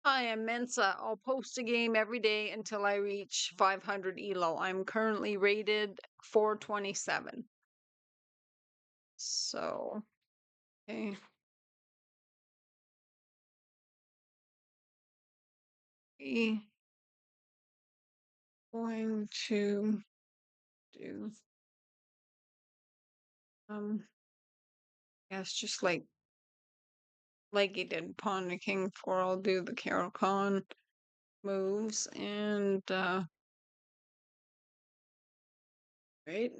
I am mennsa. I'll post a game every day until I reach 500 elo. I'm currently rated 427. So, okay. We going to do yes, just like he did pawn to king 4. I'll do the Carol moves and right.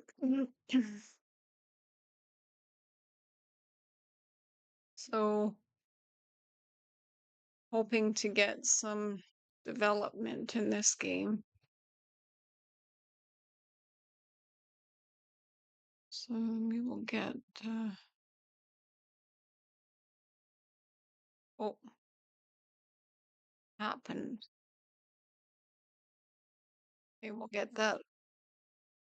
So hoping to get some development in this game. So we will get oh happened. Okay, we'll get that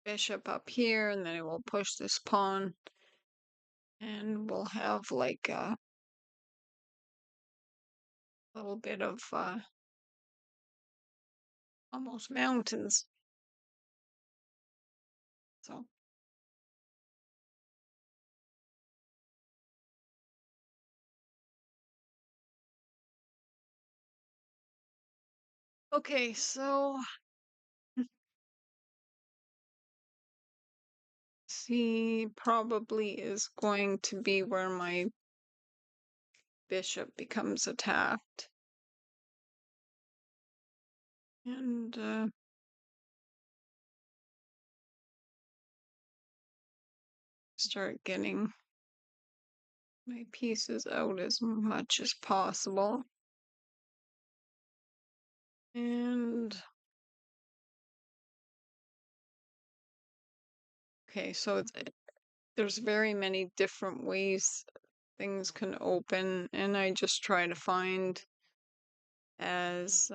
bishop up here and then it will push this pawn and we'll have like a little bit of almost mountains. So okay, so C probably is going to be where my bishop becomes attacked. And start getting my pieces out as much as possible. And okay, so there's very many different ways things can open, and I just try to find as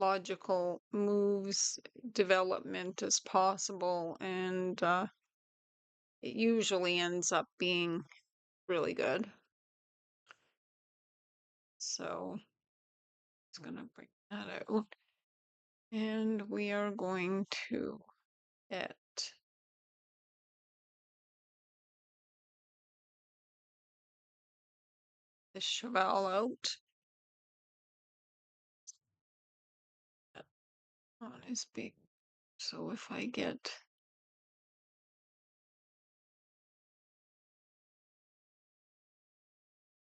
logical moves development as possible, and it usually ends up being really good. So it's gonna bring that out, and we are going to get the cheval out. That one is big. So if I get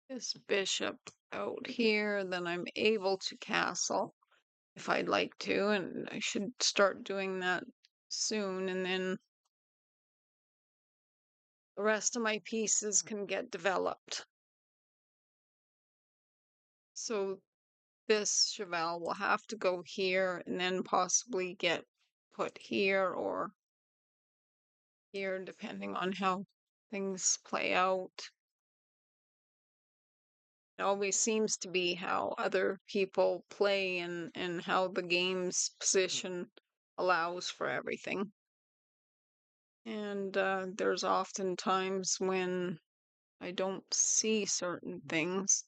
this bishop out here, then I'm able to castle if I'd like to, and I should start doing that soon, and then the rest of my pieces can get developed. So this cheval will have to go here and then possibly get put here or here, depending on how things play out. It always seems to be how other people play and how the game's position allows for everything. And there's often times when I don't see certain things.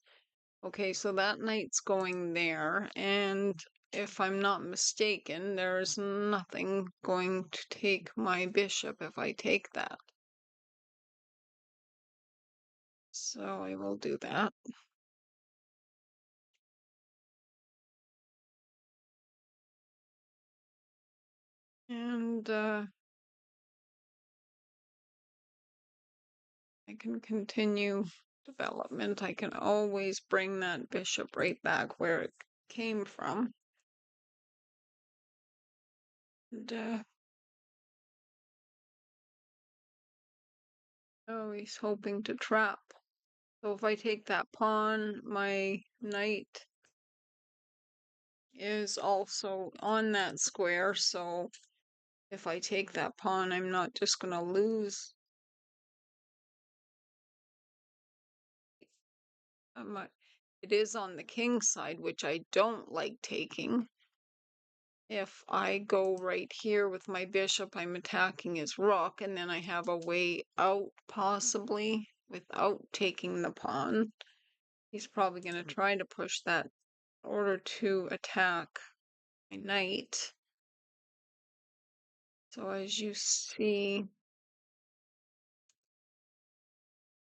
Okay, so that knight's going there, and if I'm not mistaken, there's nothing going to take my bishop if I take that. So I will do that. And I can continue development. I can always bring that bishop right back where it came from. And oh, he's hoping to trap. So if I take that pawn, my knight is also on that square. So if I take that pawn, I'm not just going to lose it is on the king side, which I don't like taking. If I go right here with my bishop, I'm attacking his rook, and then I have a way out possibly without taking the pawn. He's probably going to try to push that in order to attack my knight. So as you see,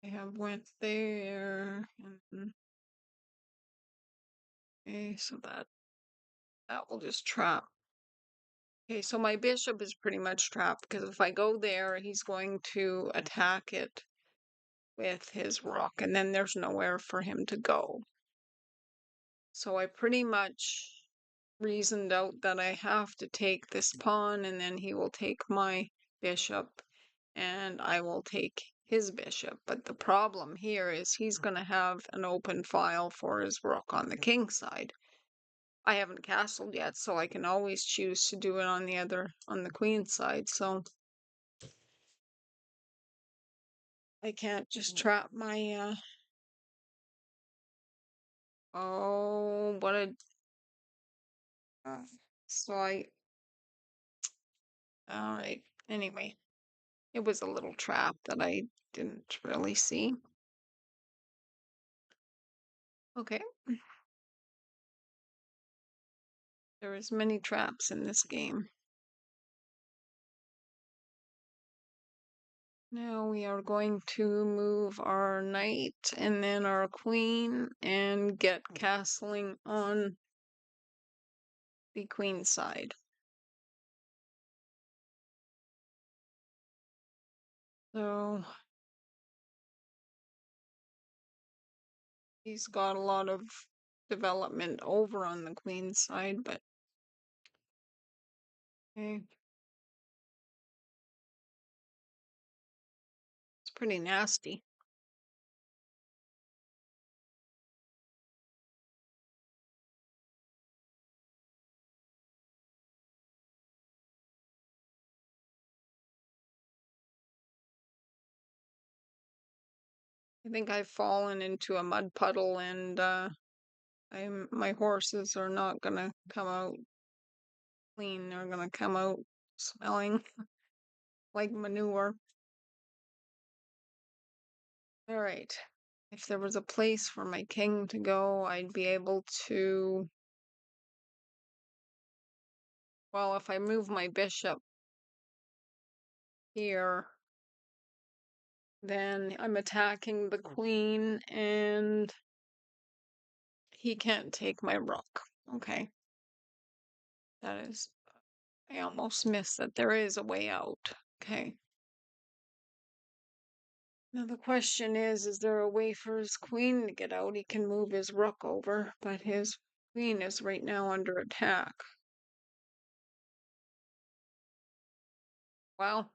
I have went there, and okay, so that will just trap. Okay, so my bishop is pretty much trapped because if I go there, he's going to attack it with his rook, and then there's nowhere for him to go. So I pretty much reasoned out that I have to take this pawn, and then he will take my bishop, and I will take his bishop. But the problem here is he's going to have an open file for his rook on the king side. I haven't castled yet, so I can always choose to do it on the queen side. So I can't just trap my, oh, what a, so all right. Anyway, it was a little trap that I didn't really see. Okay. There is many traps in this game. Now we are going to move our knight and then our queen and get castling on the queen side. So he's got a lot of development over on the queen side, but okay. It's pretty nasty. I think I've fallen into a mud puddle and my horses are not gonna come out clean. They're gonna come out smelling like manure. All right. If there was a place for my king to go, I'd be able to. Well, if I move my bishop here, then I'm attacking the queen and he can't take my rook. Okay. That is, I almost missed that there is a way out. Okay. Now the question is there a way for his queen to get out? He can move his rook over, but his queen is right now under attack. Wow.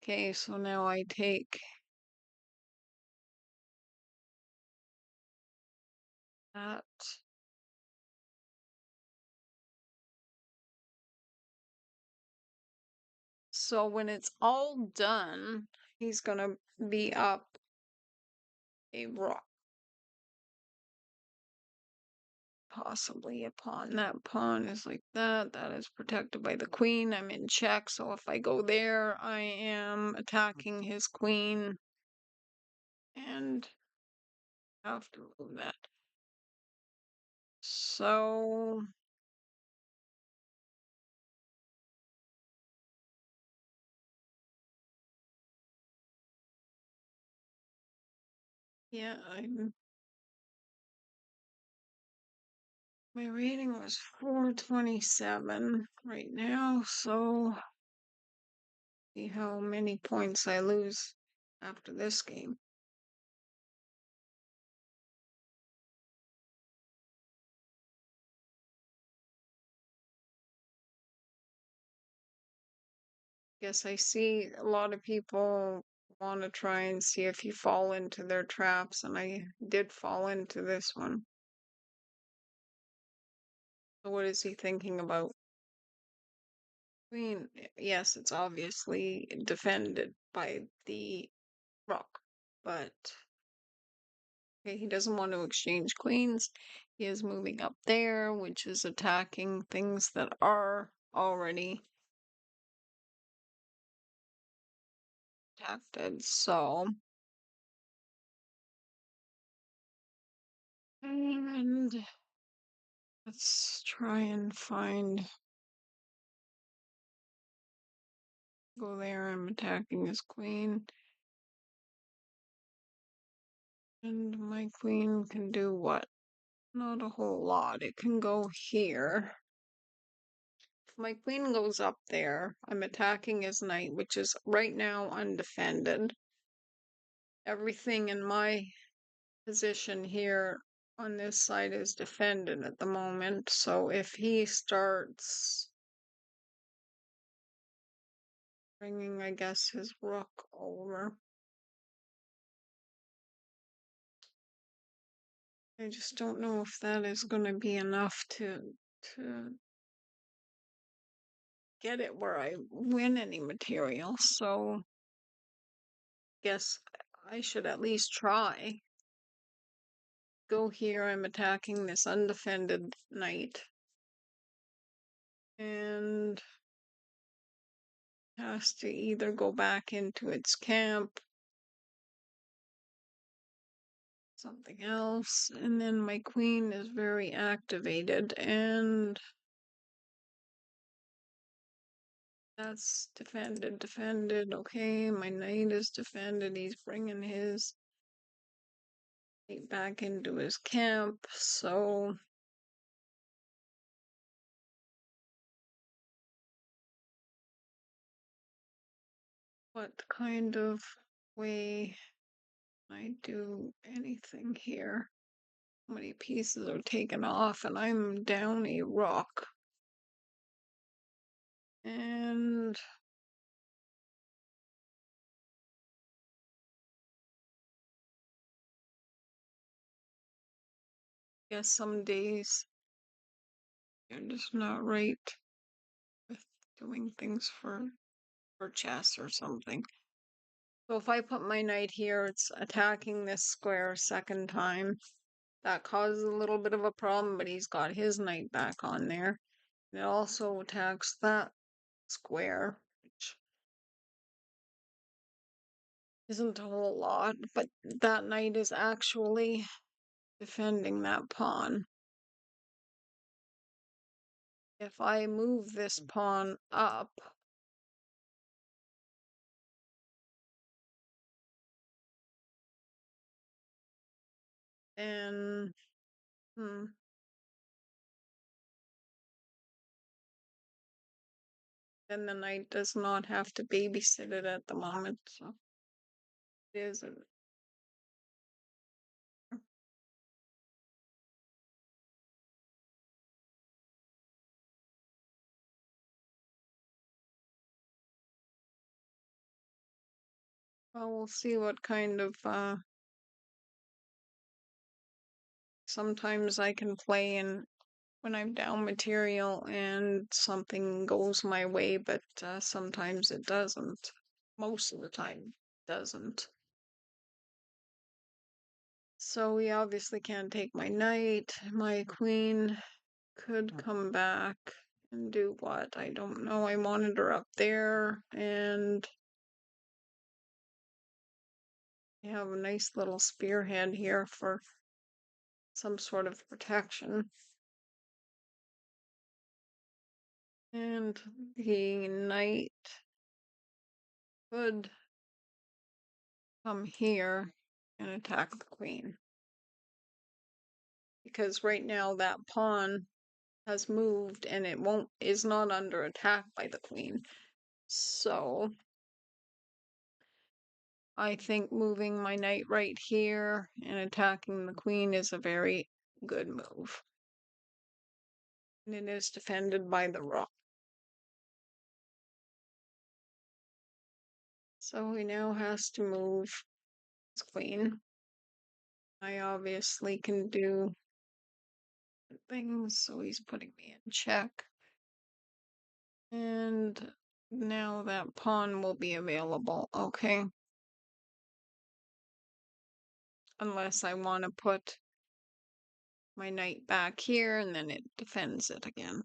Okay, so now I take that. So when it's all done, he's gonna be up a rook. Possibly a pawn. That pawn is like that. That is protected by the queen. I'm in check, so if I go there, I am attacking his queen and have to move that. So yeah, my rating was 427 right now, so see how many points I lose after this game. Guess I see a lot of people want to try and see if you fall into their traps, and I did fall into this one. So what is he thinking about? Queen, yes, it's obviously defended by the rook, but okay, he doesn't want to exchange queens. He is moving up there, which is attacking things that are already protected. So And let's try and find. Go there. I'm attacking his queen. And my queen can do what? Not a whole lot. It can go here. If my queen goes up there, I'm attacking his knight, which is right now undefended. Everything in my position here on this side is defended at the moment. So if he starts bringing, I guess, his rook over, I just don't know if that is going to be enough to get it where I win any material. So guess I should at least try. Go here, I'm attacking this undefended knight. And has to either go back into its camp, something else, and then my queen is very activated, and that's defended. Okay, my knight is defended. He's bringing his knight back into his camp, so what kind of way can I do anything here? How many pieces are taken off, and I'm down a rook. And guess some days you're just not right with doing things for chess or something. So if I put my knight here, it's attacking this square a second time. That causes a little bit of a problem, but he's got his knight back on there. It also attacks that square, which isn't a whole lot, but that knight is actually defending that pawn. If I move this pawn up, then then the knight does not have to babysit it at the moment. So it is a well, we'll see what kind of sometimes I can play in when I'm down material and something goes my way, but sometimes it doesn't. Most of the time it doesn't. So we obviously can't take my knight. My queen could come back and do what? I don't know. I wanted her up there, and we have a nice little spearhead here for some sort of protection. And the knight could come here and attack the queen. Because right now that pawn has moved and it is not under attack by the queen. So I think moving my knight right here and attacking the queen is a very good move. And it is defended by the rook. So he now has to move his queen. I obviously can do things, so he's putting me in check. And now that pawn will be available. Okay. Unless I want to put my knight back here and then it defends it again.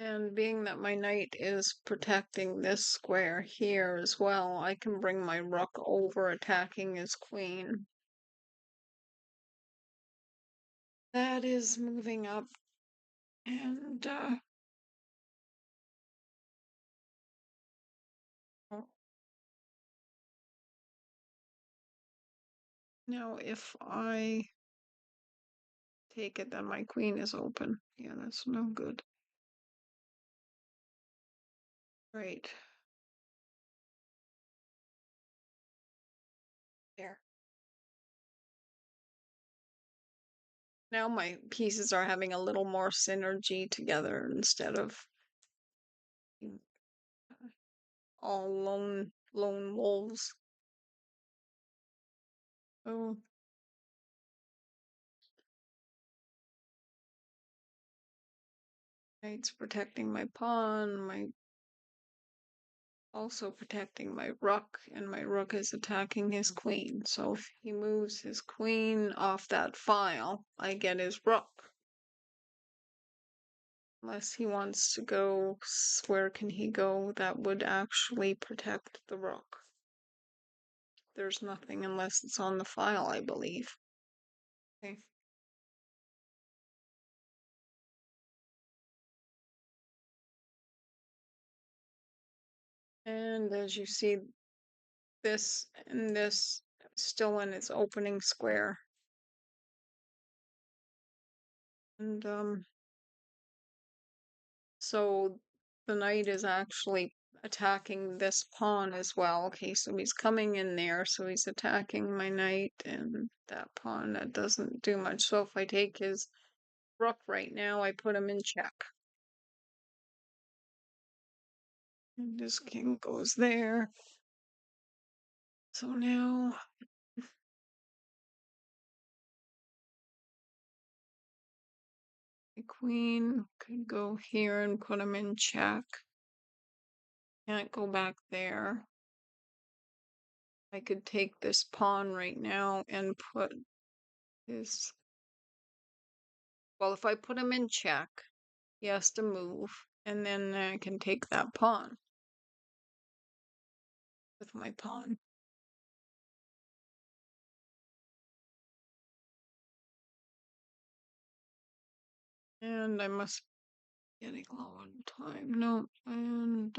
And being that my knight is protecting this square here as well, I can bring my rook over attacking his queen. That is moving up, and oh, now if I take it, then my queen is open. Yeah, that's no good. Right. There. Now my pieces are having a little more synergy together instead of all lone wolves. Oh, knight's protecting my pawn, my also protecting my rook, and my rook is attacking his queen. So if he moves his queen off that file, I get his rook. Unless he wants to go, where can he go that would actually protect the rook? There's nothing unless it's on the file, I believe. Okay. And as you see, this and this still in its opening square. And so the knight is actually attacking this pawn as well. Okay, so he's coming in there, so he's attacking my knight and that pawn. That doesn't do much. So if I take his rook right now, I put him in check. And this king goes there. So now the queen could go here and put him in check. Can't go back there. I could take this pawn right now and put his. Well, if I put him in check, he has to move, and then I can take that pawn with my pawn. And I must be getting low on time. No, and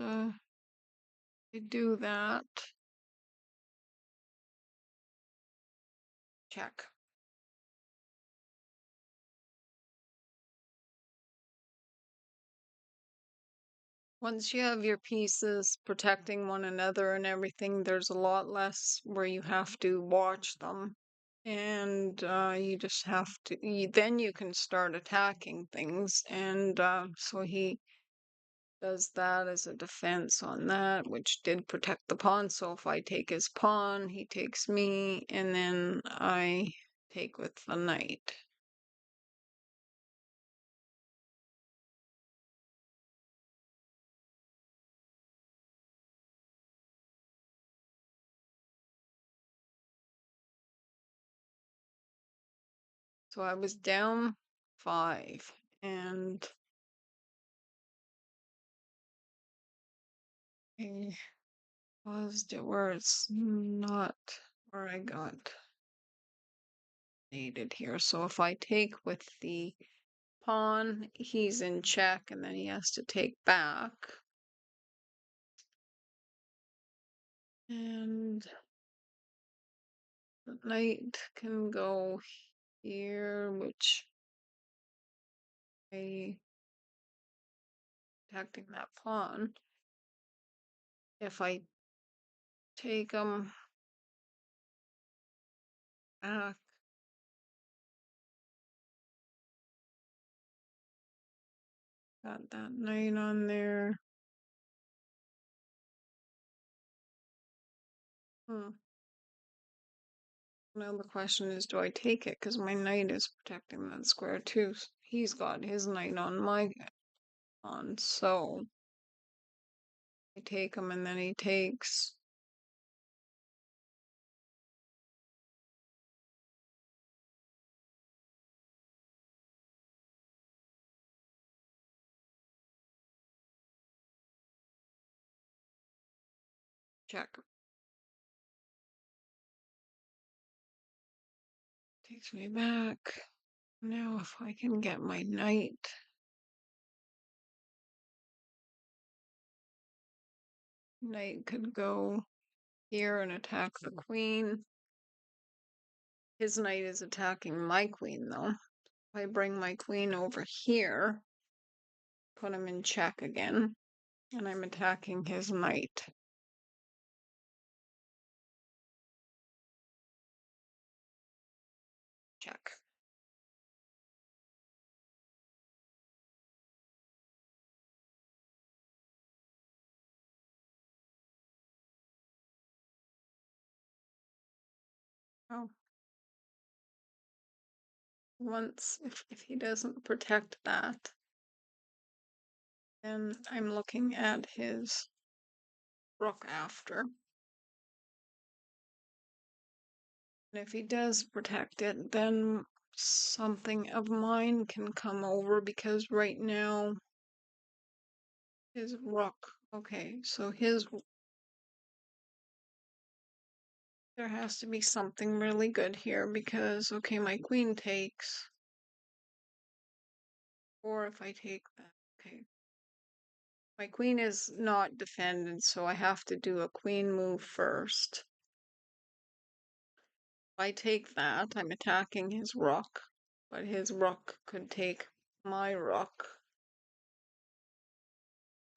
I do that. Check. Once you have your pieces protecting one another and everything, there's a lot less where you have to watch them. And you just have to, then you can start attacking things. And so he does that as a defense on that, which did protect the pawn. So if I take his pawn, he takes me, and then I take with the knight. So I was down 5, and I paused it where it's not where I got needed here. So if I take with the pawn, he's in check, and then he has to take back. And the knight can go here, which I protecting that pawn. If I take him back, got that knight on there. Now the question is, do I take it? Because my knight is protecting that square too. He's got his knight on my pawn, so I take him, and then he takes. Check. Takes me back. Now if I can get my knight. Knight could go here and attack the queen. His knight is attacking my queen, though. If I bring my queen over here, put him in check again, and I'm attacking his knight. Check. Oh. Once, if he doesn't protect that, then I'm looking at his rook after. And if he does protect it, then something of mine can come over because right now his rook. Okay, so there has to be something really good here because, okay, my queen takes. Or if I take that, okay. My queen is not defended, so I have to do a queen move first. If I take that, I'm attacking his rook, but his rook could take my rook.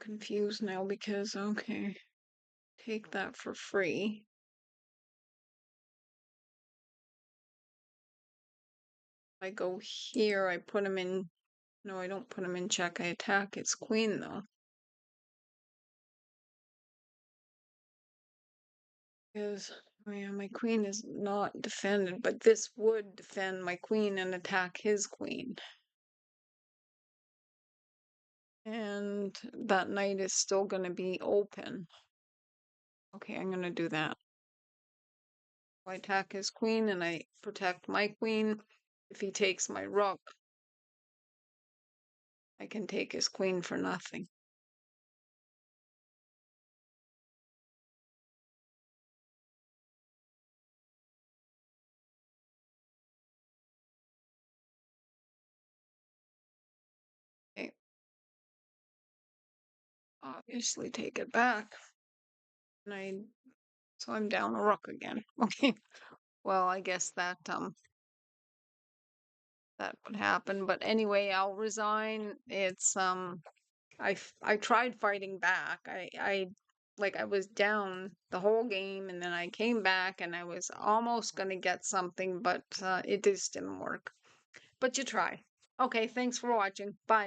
Confused now because, okay, take that for free. I go here, I put him in. No, I don't put him in check. I attack its queen, though. Because, oh yeah, my queen is not defended, but this would defend my queen and attack his queen. And that knight is still going to be open. Okay, I'm going to do that. I attack his queen and I protect my queen. If he takes my rook, I can take his queen for nothing. Okay. Obviously take it back. And so I'm down a rook again. Okay. Well, I guess that would happen. But anyway, I'll resign. It's I tried fighting back. I was down the whole game and then I came back and I was almost gonna get something, but it just didn't work. But you try. Okay, thanks for watching. Bye.